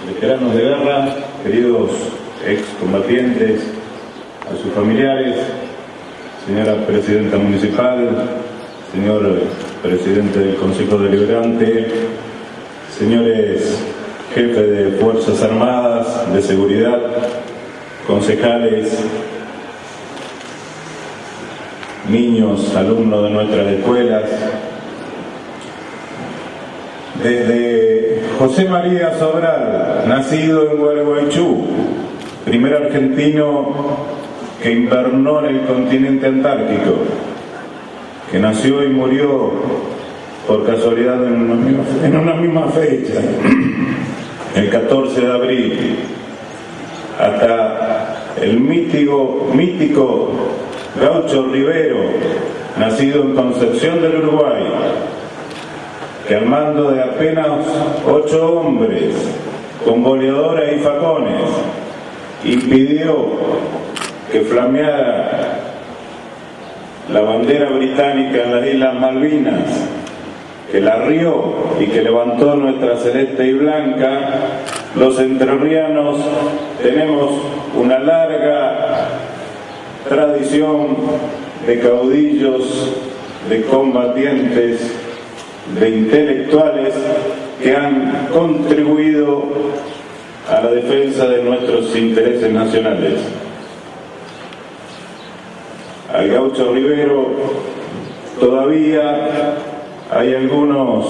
veteranos de guerra, queridos excombatientes, a sus familiares, señora presidenta municipal, señor presidente del Consejo Deliberante, señores jefes de Fuerzas Armadas, de Seguridad, concejales, niños, alumnos de nuestras escuelas. Desde José María Sobral, nacido en Gualeguaychú, primer argentino que invernó en el continente antártico, que nació y murió por casualidad en una misma fecha, el 14 de abril, hasta el mítico Gaucho Rivero, nacido en Concepción del Uruguay, que al mando de apenas 8 hombres, con boleadoras y facones, impidió que flameara la bandera británica en las Islas Malvinas, que la rió y que levantó nuestra celeste y blanca. Los entrerrianos tenemos una larga tradición de caudillos, de combatientes, de intelectuales que han contribuido a la defensa de nuestros intereses nacionales. Al Gaucho Rivero todavía hay algunos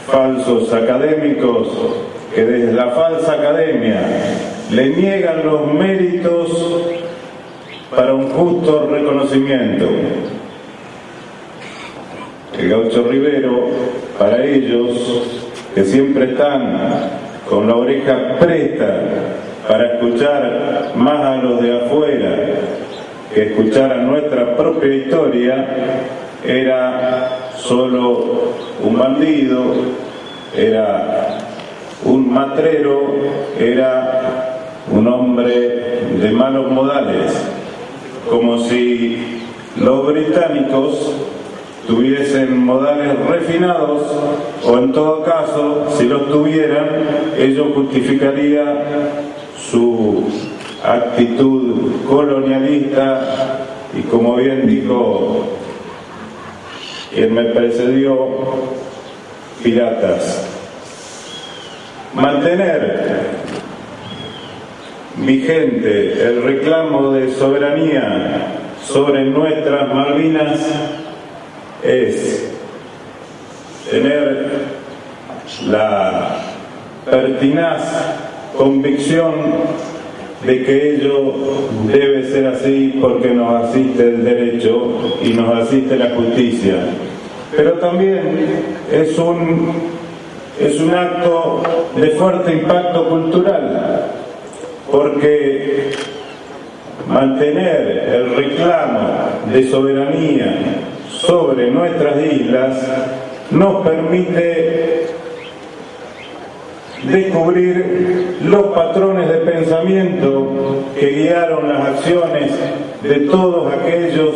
falsos académicos que desde la falsa academia le niegan los méritos para un justo reconocimiento. El Gaucho Rivero, para ellos que siempre están con la oreja presta para escuchar más a los de afuera que escuchar a nuestra propia historia, era solo un bandido, era un matrero, era un hombre de malos modales, como si los británicos tuviesen modales refinados, o en todo caso, si los tuvieran, ello justificaría su actitud colonialista y, como bien dijo quien me precedió, piratas. Mantener vigente el reclamo de soberanía sobre nuestras Malvinas es tener la pertinaz convicción de que ello debe ser así porque nos asiste el derecho y nos asiste la justicia. Pero también es un acto de fuerte impacto cultural, porque mantener el reclamo de soberanía sobre nuestras islas nos permite descubrir los patrones de pensamiento que guiaron las acciones de todos aquellos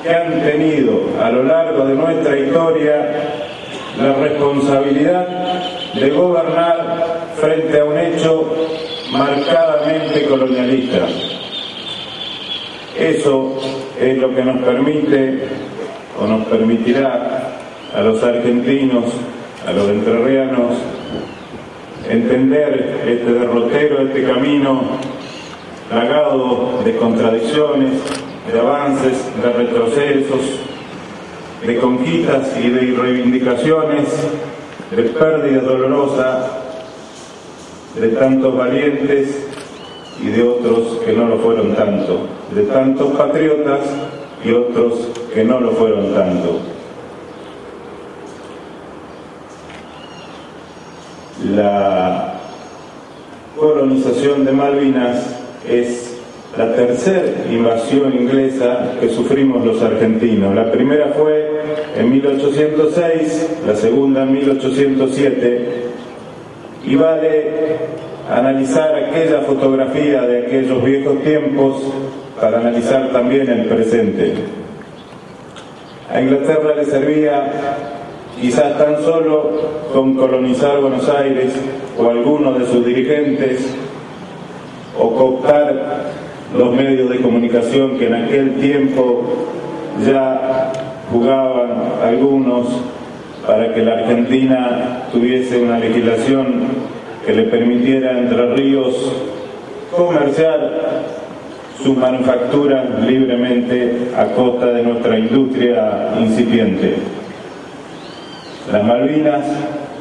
que han tenido a lo largo de nuestra historia la responsabilidad de gobernar frente a un hecho marcadamente colonialista. Eso es lo que nos permite o nos permitirá a los argentinos, a los entrerrianos, entender este derrotero, este camino plagado de contradicciones, de avances, de retrocesos, de conquistas y de reivindicaciones, de pérdida dolorosa de tantos valientes y de otros que no lo fueron tanto, de tantos patriotas y otros que no lo fueron tanto. La colonización de Malvinas es la tercera invasión inglesa que sufrimos los argentinos. La primera fue en 1806, la segunda en 1807, y vale analizar aquella fotografía de aquellos viejos tiempos para analizar también el presente. A Inglaterra le servía quizás tan solo con colonizar Buenos Aires o algunos de sus dirigentes, o cooptar los medios de comunicación que en aquel tiempo ya jugaban algunos para que la Argentina tuviese una legislación que le permitiera a Entre Ríos comerciar sus manufacturas libremente a costa de nuestra industria incipiente. Las Malvinas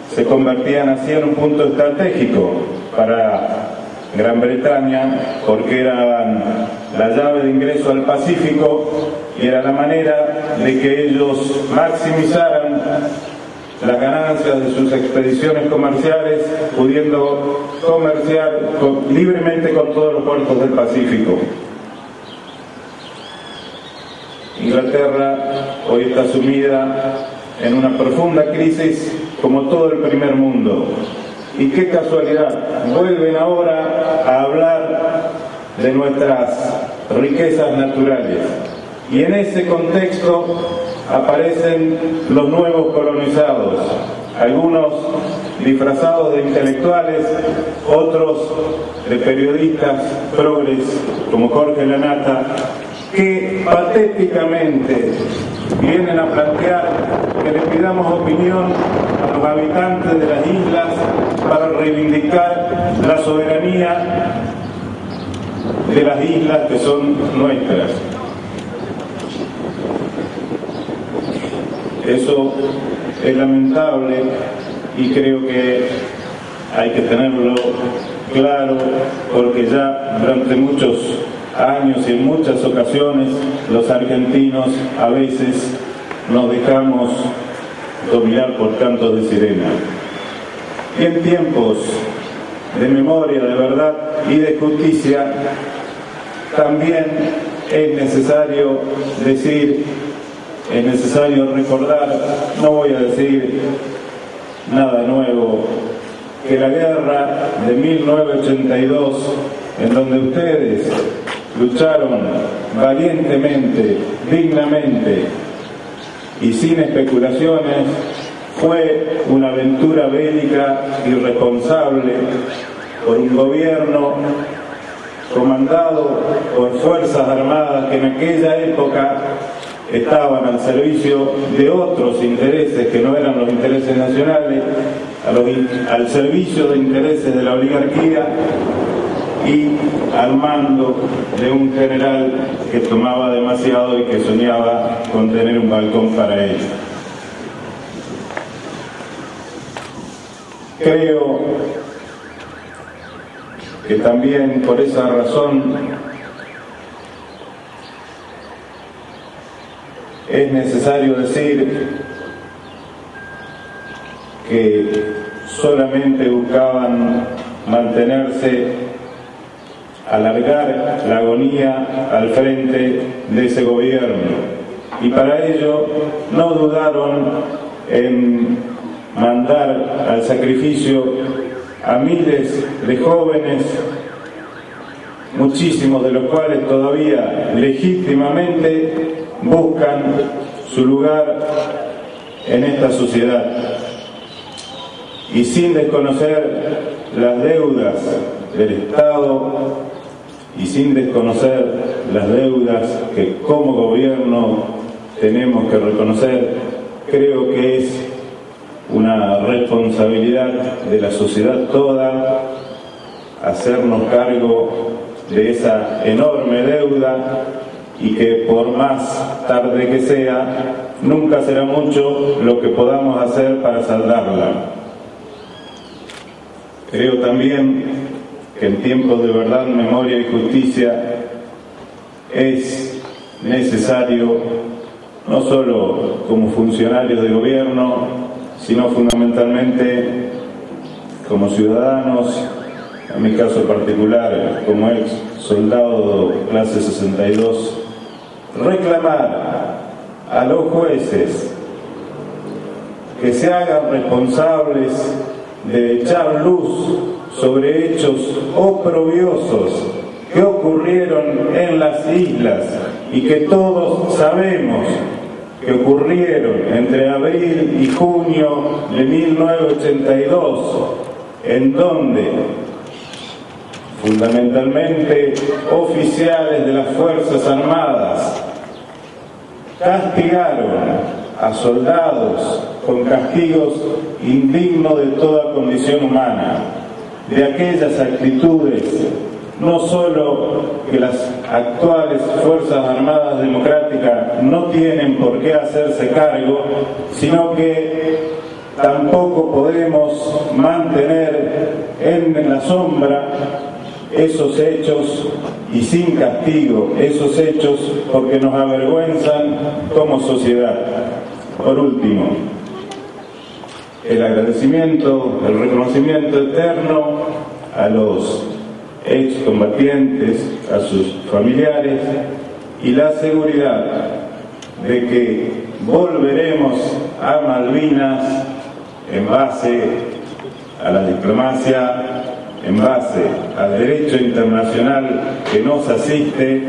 se convertían así en un punto estratégico para Gran Bretaña, porque eran la llave de ingreso al Pacífico y era la manera de que ellos maximizaran las ganancias de sus expediciones comerciales, pudiendo comerciar libremente con todos los puertos del Pacífico. Inglaterra hoy está sumida en una profunda crisis como todo el primer mundo. Y qué casualidad, vuelven ahora a hablar de nuestras riquezas naturales. Y en ese contexto aparecen los nuevos colonizados, algunos disfrazados de intelectuales, otros de periodistas progres como Jorge Lanata, que patéticamente vienen a plantear que le pidamos opinión a los habitantes de las islas para reivindicar la soberanía de las islas que son nuestras. Eso es lamentable y creo que hay que tenerlo claro, porque ya durante muchos años y en muchas ocasiones los argentinos a veces nos dejamos dominar por cantos de sirena. Y en tiempos de memoria, de verdad y de justicia, también es necesario decir, es necesario recordar, no voy a decir nada nuevo, que la guerra de 1982, en donde ustedes lucharon valientemente, dignamente y sin especulaciones, fue una aventura bélica irresponsable por un gobierno comandado por fuerzas armadas que en aquella época estaban al servicio de otros intereses que no eran los intereses nacionales, al servicio de intereses de la oligarquía y al mando de un general que tomaba demasiado y que soñaba con tener un balcón para él. Creo que también por esa razón es necesario decir que solamente buscaban mantenerse, alargar la agonía al frente de ese gobierno, y para ello no dudaron en mandar al sacrificio a miles de jóvenes, muchísimos de los cuales todavía legítimamente buscan su lugar en esta sociedad, y sin desconocer las deudas del Estado y sin desconocer las deudas que como gobierno tenemos que reconocer, creo que es una responsabilidad de la sociedad toda hacernos cargo de esa enorme deuda, y que por más tarde que sea, nunca será mucho lo que podamos hacer para saldarla. Creo también que en tiempos de verdad, memoria y justicia es necesario, no solo como funcionarios de gobierno, sino fundamentalmente como ciudadanos, en mi caso particular como ex soldado clase 62, reclamar a los jueces que se hagan responsables de echar luz sobre hechos oprobiosos que ocurrieron en las islas y que todos sabemos que ocurrieron entre abril y junio de 1982, en donde fundamentalmente oficiales de las Fuerzas Armadas castigaron a soldados con castigos indignos de toda condición humana, de aquellas actitudes no solo que las actuales Fuerzas Armadas Democráticas no tienen por qué hacerse cargo, sino que tampoco podemos mantener en la sombra esos hechos y sin castigo esos hechos, porque nos avergüenzan como sociedad. Por último, el agradecimiento, el reconocimiento eterno a los excombatientes, a sus familiares, y la seguridad de que volveremos a Malvinas en base a la diplomacia, en base al derecho internacional que nos asiste,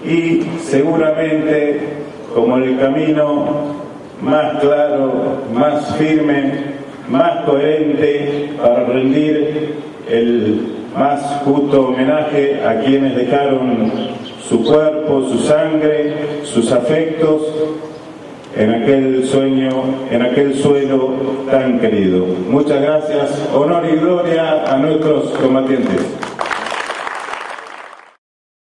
y seguramente como el camino más claro, más firme, más coherente para rendir el más justo homenaje a quienes dejaron su cuerpo, su sangre, sus afectos en aquel sueño, en aquel suelo tan querido. Muchas gracias, honor y gloria a nuestros combatientes.